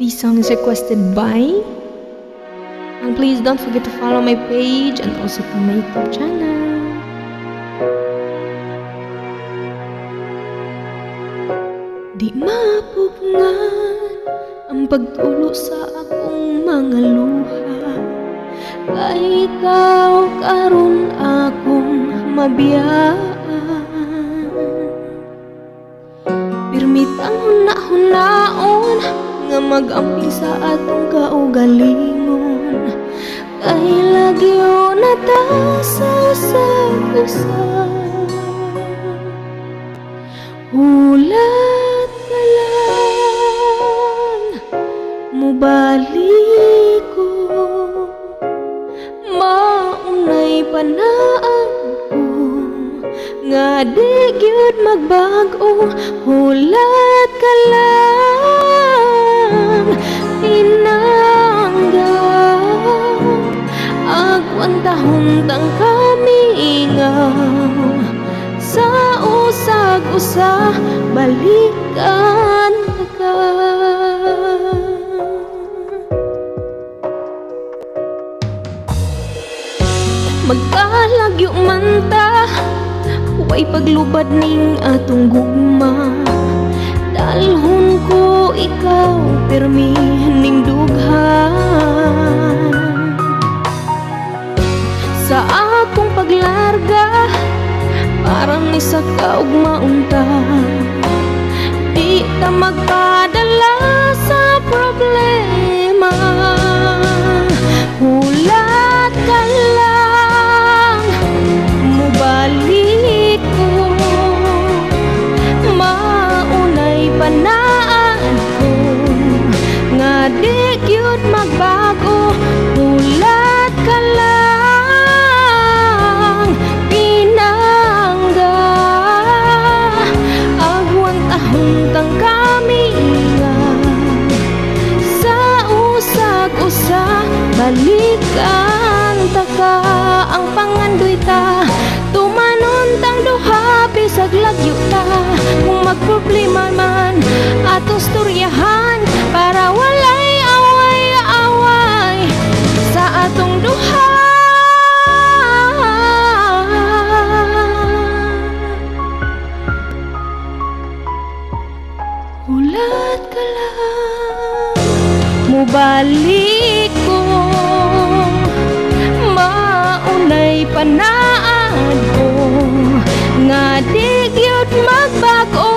This song is requested by, and please don't forget to follow my page and also to my YouTube channel. Di mapugngan ang pagtulo sa akong mga luha, kay ikaw karon akong mabiyaan. Pirmitang huna-hunaon nga mag-amping sa atong kaugalingon, kay lagyo na ta sa usag-usag. Hulat ka lang, mubalik ko, maunay panaan ko, nga di gyud magbago. Hulat ka lang, tinangga agwan tahuntang kamingaw, sa usag-usa balikan ka. Magkalagyo man ta, huway paglubad ning atong gugma. Dalhon ko ikaw, pirmi ning dughan. Sa akong paglarga, parang ni sa kaugmaunta, di ta magpadala sa problema. Hulat ka lang, mubalik ko, maunay panaan ko, nga di gyud magbago. Hulat ka lang, pinangga agwan tahuntang kamingaw, sa usag-usa balikan ta ka. Ang pangandoy ta, tumanon tang duha bisag lagyo ta. Kung magproblema man atong storyahan, para walay away-away sa atong duha. Hulat ka lang, mubalik ko, maunay panaan ko, nga di gyud magbago.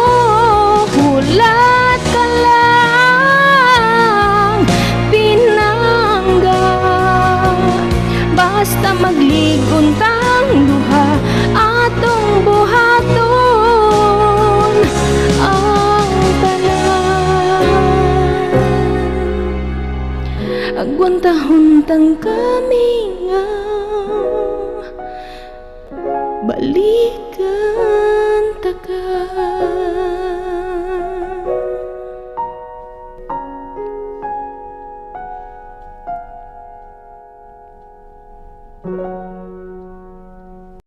Hulat ka lang, pinangga basta magligon tang duha, atong buhaton ang tanan. Agwan tahuntang kamingaw, balikan ta ka.